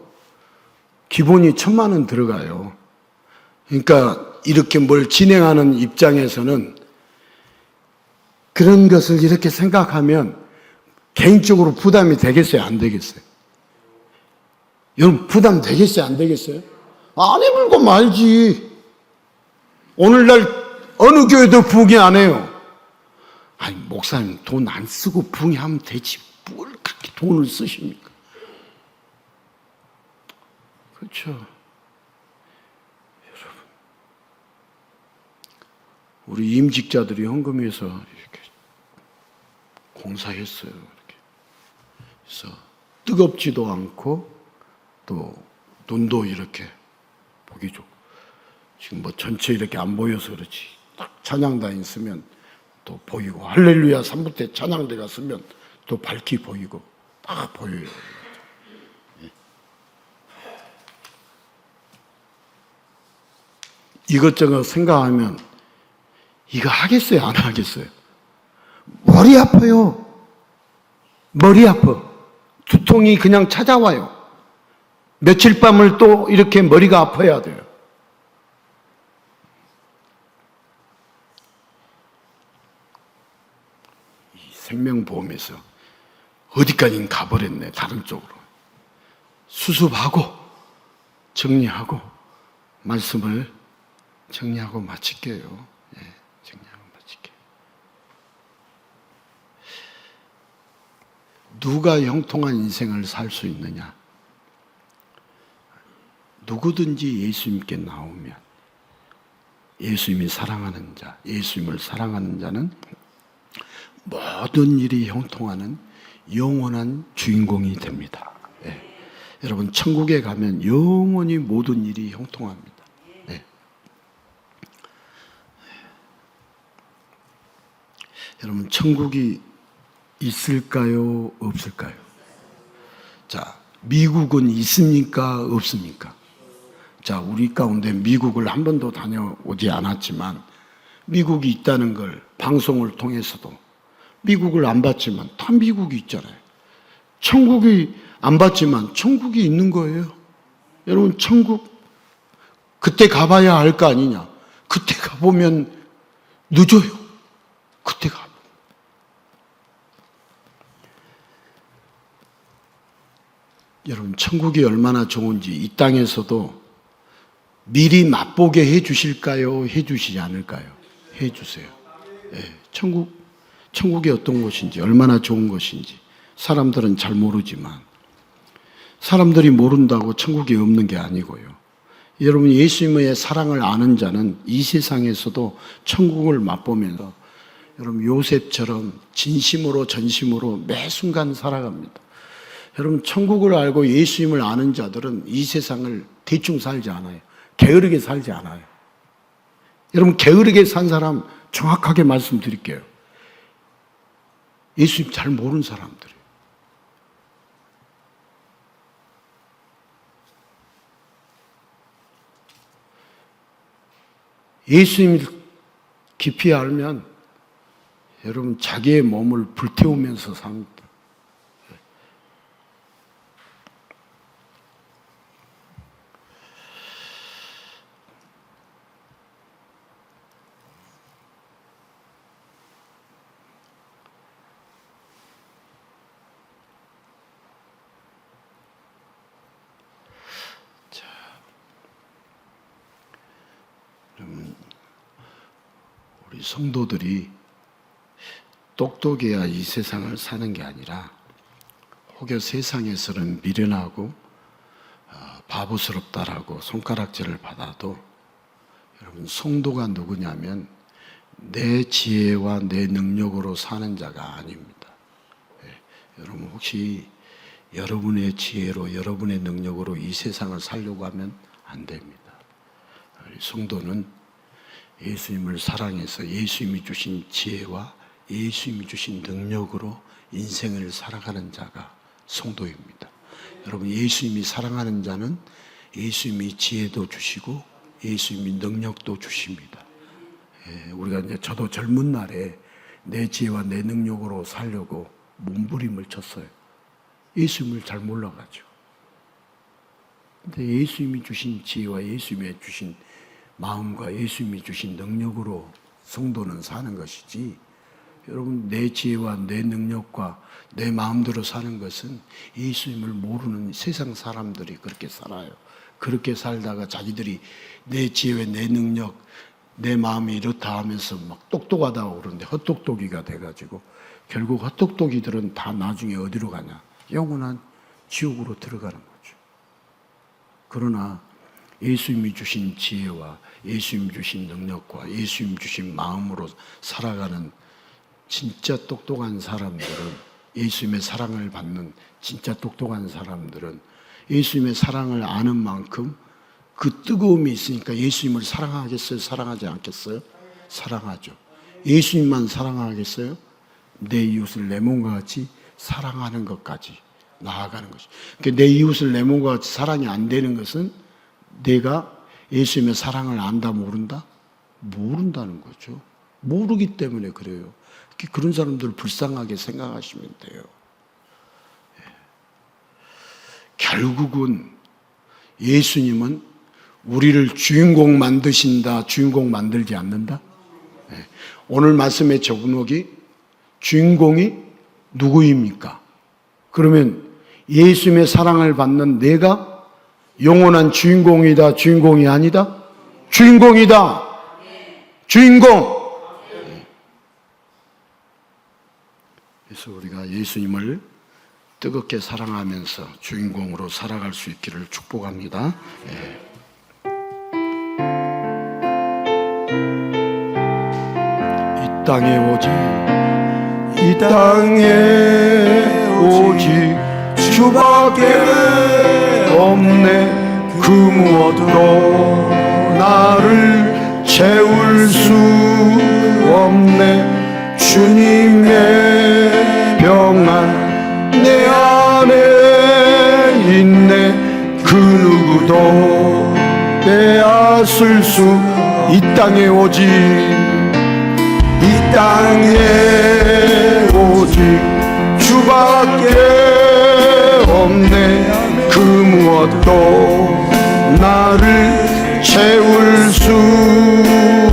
기본이 1,000만 원 들어가요. 그러니까 이렇게 뭘 진행하는 입장에서는 그런 것을 이렇게 생각하면 개인적으로 부담이 되겠어요? 안 되겠어요? 여러분 부담 되겠어요? 안 되겠어요? 안 해물고 말지. 오늘날 어느 교회도 부흥회 안 해요. 아니 목사님 돈 안 쓰고 부흥회 하면 되지 뭘 그렇게 돈을 쓰십니까? 그렇죠. 여러분 우리 임직자들이 헌금해서 이렇게 공사했어요. 이렇게. 그래서 뜨겁지도 않고 또 눈도 이렇게 보기 좋고 지금 뭐 전체 이렇게 안 보여서 그렇지 딱 찬양단이 있으면 또 보이고 할렐루야 3부 때 찬양대가 쓰면 또 밝게 보이고 딱 보여요. 이것저것 생각하면 이거 하겠어요? 안 하겠어요? 머리 아파요. 머리 아파. 두통이 그냥 찾아와요. 며칠 밤을 또 이렇게 머리가 아파야 돼요. 이 생명보험에서 어디까지는 가버렸네. 다른 쪽으로. 수습하고 정리하고 말씀을 정리하고 마칠게요. 정리하고 마칠게요. 누가 형통한 인생을 살 수 있느냐? 누구든지 예수님께 나오면 예수님이 사랑하는 자, 예수님을 사랑하는 자는 모든 일이 형통하는 영원한 주인공이 됩니다. 여러분 천국에 가면 영원히 모든 일이 형통합니다. 여러분 천국이 있을까요? 없을까요? 자, 미국은 있습니까? 없습니까? 자, 우리 가운데 미국을 한 번도 다녀오지 않았지만 미국이 있다는 걸 방송을 통해서도 미국을 안 봤지만 다 미국이 있잖아요. 천국이 안 봤지만 천국이 있는 거예요. 여러분 천국 그때 가봐야 할 거 아니냐? 그때 가보면 늦어요. 그때 가보면. 여러분 천국이 얼마나 좋은지 이 땅에서도 미리 맛보게 해주실까요? 해주시지 않을까요? 해주세요. 천국이 어떤 곳인지 얼마나 좋은 곳인지 사람들은 잘 모르지만 사람들이 모른다고 천국이 없는 게 아니고요. 여러분 예수님의 사랑을 아는 자는 이 세상에서도 천국을 맛보면서 여러분 요셉처럼 진심으로 전심으로 매 순간 살아갑니다. 여러분 천국을 알고 예수님을 아는 자들은 이 세상을 대충 살지 않아요. 게으르게 살지 않아요. 여러분 게으르게 산 사람 정확하게 말씀드릴게요. 예수님 잘 모르는 사람들이에요. 예수님을 깊이 알면 여러분 자기의 몸을 불태우면서 삽니다. 우리 성도들이 똑똑해야 이 세상을 사는 게 아니라 혹여 세상에서는 미련하고 바보스럽다라고 손가락질을 받아도 여러분 성도가 누구냐면 내 지혜와 내 능력으로 사는 자가 아닙니다. 여러분 혹시 여러분의 지혜로 여러분의 능력으로 이 세상을 살려고 하면 안 됩니다. 우리 성도는 예수님을 사랑해서 예수님이 주신 지혜와 예수님이 주신 능력으로 인생을 살아가는 자가 성도입니다. 여러분 예수님이 사랑하는 자는 예수님이 지혜도 주시고 예수님이 능력도 주십니다. 우리가 이제 저도 젊은 날에 내 지혜와 내 능력으로 살려고 몸부림을 쳤어요. 예수님을 잘 몰라가지고. 근데 예수님이 주신 지혜와 예수님이 주신 마음과 예수님이 주신 능력으로 성도는 사는 것이지, 여러분 내 지혜와 내 능력과 내 마음대로 사는 것은 예수님을 모르는 세상 사람들이 그렇게 살아요. 그렇게 살다가 자기들이 내 지혜와 내 능력, 내 마음이 이렇다 하면서 막 똑똑하다고 그러는데 헛똑똑이가 돼가지고 결국 헛똑똑이들은 다 나중에 어디로 가냐? 영원한 지옥으로 들어가는 거죠. 그러나 예수님이 주신 지혜와 예수님 주신 능력과 예수님 주신 마음으로 살아가는 진짜 똑똑한 사람들은, 예수님의 사랑을 받는 진짜 똑똑한 사람들은 예수님의 사랑을 아는 만큼 그 뜨거움이 있으니까 예수님을 사랑하겠어요? 사랑하지 않겠어요? 사랑하죠. 예수님만 사랑하겠어요? 내 이웃을 내 몸과 같이 사랑하는 것까지 나아가는 것이. 그러니까 내 이웃을 내 몸과 같이 사랑이 안 되는 것은 내가 예수님의 사랑을 안다 모른다? 모른다는 거죠. 모르기 때문에 그래요. 그런 사람들을 불쌍하게 생각하시면 돼요. 결국은 예수님은 우리를 주인공 만드신다, 주인공 만들지 않는다. 오늘 말씀의 제목이 주인공이 누구입니까? 그러면 예수님의 사랑을 받는 내가 영원한 주인공이다, 주인공이 아니다? 주인공이다. 주인공. 그래서 우리가 예수님을 뜨겁게 사랑하면서 주인공으로 살아갈 수 있기를 축복합니다. 이 땅에 오직 주밖에 없네. 그 무엇도 나를 채울 수 없네. 주님의 평안 내 안에 있네. 그 누구도 빼앗을 수. 이 땅에 오직 주밖에 없네. 그 무엇도 나를 채울 수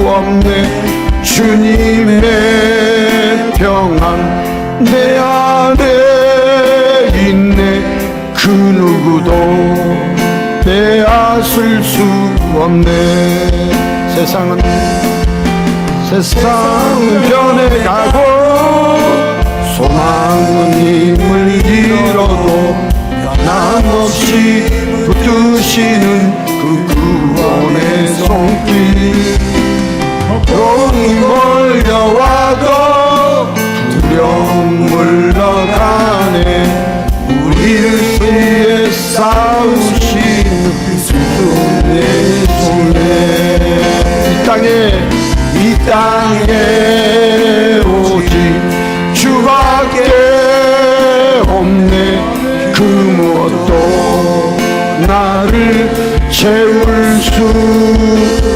없네. 주님의 평안 내 안에 있네. 그 누구도 빼앗을 수 없네. 세상은 변해가고 소망은 힘을 잃어도 변함없이 붙드시는 그 구원의 손길. 병이 몰려와도 두려움 물러가네. 우리를 위해 싸우시는 주의 손에. 이 땅에 오직 주밖에 없네. 그 무엇도 나를 채울 수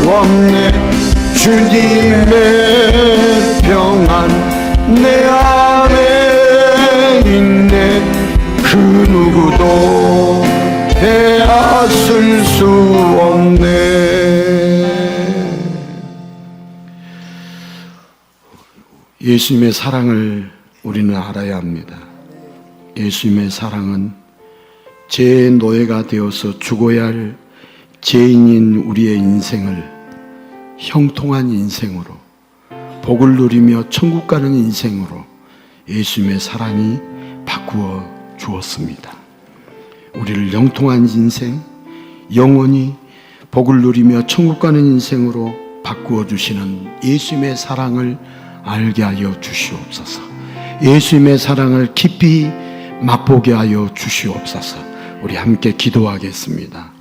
없네. 주님의 평안 내 안에 있네. 그 누구도 빼앗을 수 없네. 예수님의 사랑을 우리는 알아야 합니다. 예수님의 사랑은 죄의 노예가 되어서 죽어야 할 죄인인 우리의 인생을 형통한 인생으로, 복을 누리며 천국 가는 인생으로 예수님의 사랑이 바꾸어 주었습니다. 우리를 형통한 인생, 영원히 복을 누리며 천국 가는 인생으로 바꾸어 주시는 예수님의 사랑을 알게 하여 주시옵소서. 예수님의 사랑을 깊이 맛보게 하여 주시옵소서. 우리 함께 기도하겠습니다.